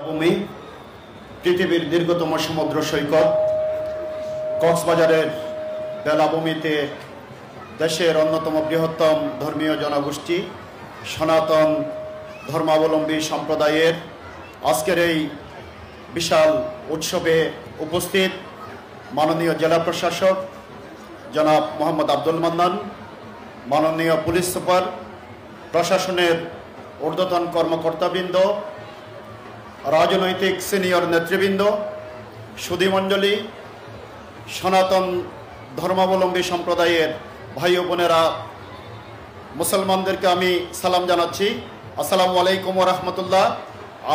ভূমি পৃথিবীর দীর্ঘতম সমুদ্র সৈকত কক্সবাজারের বেলাভূমিতে দেশের অন্যতম বৃহত্তম ধর্মীয় জনগোষ্ঠী সনাতন ধর্মাবলম্বী সম্প্রদায়ের আজকের এই বিশাল উৎসবে উপস্থিত মাননীয় জেলা প্রশাসক জনাব মোহাম্মদ আব্দুল মান্নান, মাননীয় পুলিশ সুপার, প্রশাসনের ঊর্ধ্বতন কর্মকর্তাবৃন্দ, রাজনৈতিক সিনিয়র নেতৃবৃন্দ, সুধীমণ্ডলী, সনাতন ধর্মাবলম্বী সম্প্রদায়ের ভাই ও বোনেরা, মুসলমানদেরকে আমি সালাম জানাচ্ছি, আসসালামু আলাইকুম ওয়া রাহমাতুল্লাহ।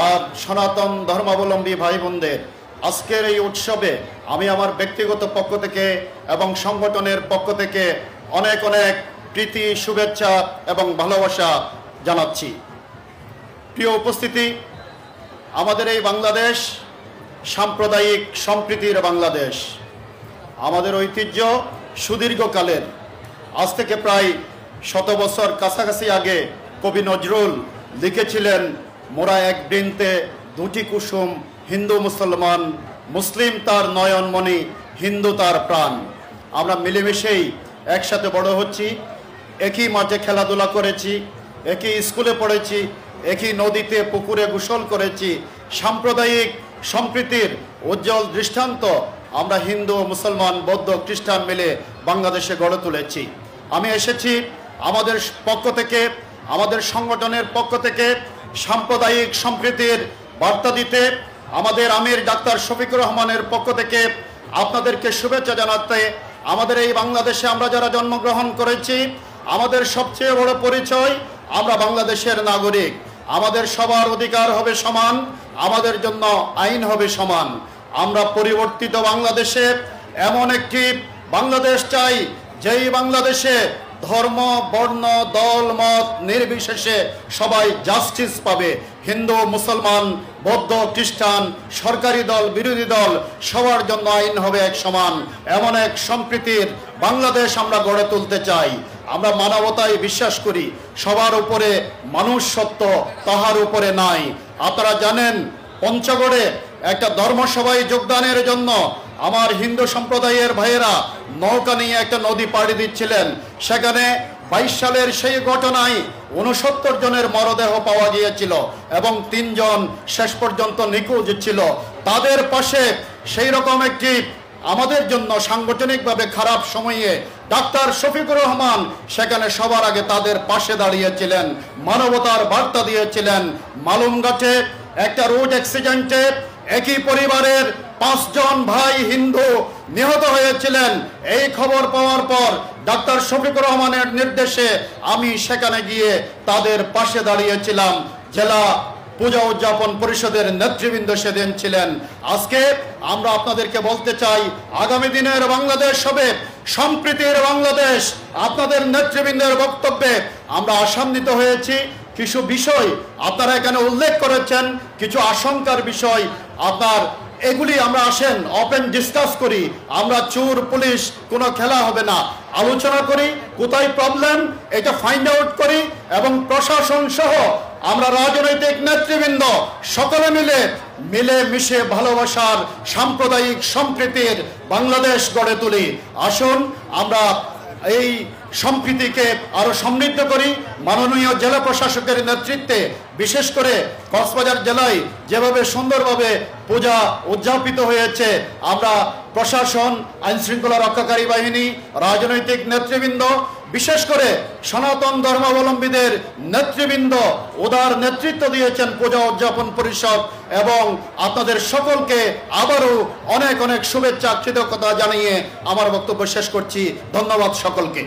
আর সনাতন ধর্মাবলম্বী ভাই বোনদের আজকের এই উৎসবে আমি আমার ব্যক্তিগত পক্ষ থেকে এবং সংগঠনের পক্ষ থেকে অনেক অনেক প্রীতি, শুভেচ্ছা এবং ভালোবাসা জানাচ্ছি। প্রিয় উপস্থিতি, আমাদের এই বাংলাদেশ সাম্প্রদায়িক সম্প্রীতির বাংলাদেশ। আমাদের ঐতিহ্য সুদীর্ঘকালের, আজ থেকে প্রায় 100 বছর কাছাকাছি আগে কবি নজরুল লিখেছিলেন, মোরা এক বৃন্তে দুটি কুসুম, হিন্দু মুসলমান, মুসলিম তার নয়নমণি, হিন্দু তার প্রাণ। আমরা মিলেমিশেই একসাথে বড় হচ্ছি, একই মাঠে খেলাধুলা করেছি, একই স্কুলে পড়েছি, একই নদীতে পুকুরে গোসল করেছি। সাম্প্রদায়িক সম্প্রীতির উজ্জ্বল দৃষ্টান্ত আমরা হিন্দু, মুসলমান, বৌদ্ধ, খ্রিস্টান মিলে বাংলাদেশে গড়ে তুলেছি। আমি এসেছি আমাদের পক্ষ থেকে, আমাদের সংগঠনের পক্ষ থেকে সাম্প্রদায়িক সম্প্রীতির বার্তা দিতে, আমাদের আমির ডাক্তার শফিকুর রহমানের পক্ষ থেকে আপনাদেরকে শুভেচ্ছা জানাতে। আমাদের এই বাংলাদেশে আমরা যারা জন্মগ্রহণ করেছি, আমাদের সবচেয়ে বড় পরিচয় আমরা বাংলাদেশের নাগরিক। আমাদের সবার অধিকার হবে সমান, আমাদের জন্য আইন হবে সমান। আমরা পরিবর্তিত বাংলাদেশে এমন একটি বাংলাদেশ চাই, যেই বাংলাদেশে ধর্ম, বর্ণ, দল, মত নির্বিশেষে সবাই জাস্টিস পাবে। হিন্দু, মুসলমান, বৌদ্ধ, খ্রিস্টান, সরকারি দল, বিরোধী দল, সবার জন্য আইন হবে এক সমান। এমন এক সম্প্রীতির বাংলাদেশ আমরা গড়ে তুলতে চাই। আমরা মানবতায় বিশ্বাস করি, সবার উপরে মানুষ সত্য, তাহার উপরে নাই। আপনারা জানেন, পঞ্চগড়ে একটা ধর্মসভায় যোগদানের জন্য আমার হিন্দু সম্প্রদায়ের ভাইয়েরা নৌকা নিয়ে একটা নদী পাড়ি দিচ্ছিলেন। সেখানে 22 সালের সেই ঘটনায় 69 জনের মরদেহ পাওয়া গিয়েছিল এবং 3 জন শেষ পর্যন্ত নিখোঁজ ছিল। তাদের পাশে সেই রকম একটি আমাদের জন্য সাংগঠনিকভাবে খারাপ সময়ে ডাক্তার শফিকুর রহমান সেখানে সবার আগে তাদের পাশে দাঁড়িয়েছিলেন, মানবতার বার্তা দিয়েছিলেন। মালুমঘাটে একটা রোড অ্যাক্সিডেন্টে একই পরিবারের 5 জন ভাই হিন্দু নিহত হয়েছিলেন। এই খবর পাওয়ার পর ডাক্তার শফিকুর রহমানের নির্দেশে আমি সেখানে গিয়ে তাদের পাশে দাঁড়িয়েছিলাম। জেলা পূজা উদযাপন পরিষদের নেতৃবৃন্দ সেদিন ছিলেন। আজকে আমরা আপনাদেরকে বলতে চাই, আগামী দিনের বাংলাদেশ হবে সম্প্রীতির বাংলাদেশ। আপনাদের নেতৃবৃন্দের বক্তব্যে আমরা আশান্বিত হয়েছি। কিছু বিষয় আপনারা এখানে উল্লেখ করেছেন, কিছু আশঙ্কার বিষয় আপনার, এগুলি আমরা আসেন ওপেন ডিসকাস করি। আমরা চোর পুলিশ কোনো খেলা হবে না, আলোচনা করি, কোথায় প্রবলেম এটা ফাইন্ড আউট করি এবং প্রশাসন সহ আমরা রাজনৈতিক নেতৃবৃন্দ সকলে মিলে মিশে ভালোবাসার সাম্প্রদায়িক সম্প্রীতির বাংলাদেশ গড়ে তুলি। আসুন আমরা এই সম্প্রীতিকে আরো সমৃদ্ধ করি। মাননীয় জেলা প্রশাসকের নেতৃত্বে বিশেষ করে কক্সবাজার জেলায় যেভাবে সুন্দরভাবে পূজা উদযাপিত হয়েছে, আমরা প্রশাসন, আইন শৃঙ্খলা রক্ষাকারী বাহিনী, রাজনৈতিক নেতৃবৃন্দ, বিশেষ করে সনাতন ধর্মাবলম্বীদের নেতৃবৃন্দ উদার নেতৃত্ব দিয়েছেন পূজা উদযাপন পরিষদ, এবং আপনাদের সকলকে আবারও অনেক অনেক শুভেচ্ছা, কৃতজ্ঞতা জানিয়ে আমার বক্তব্য শেষ করছি। ধন্যবাদ সকলকে।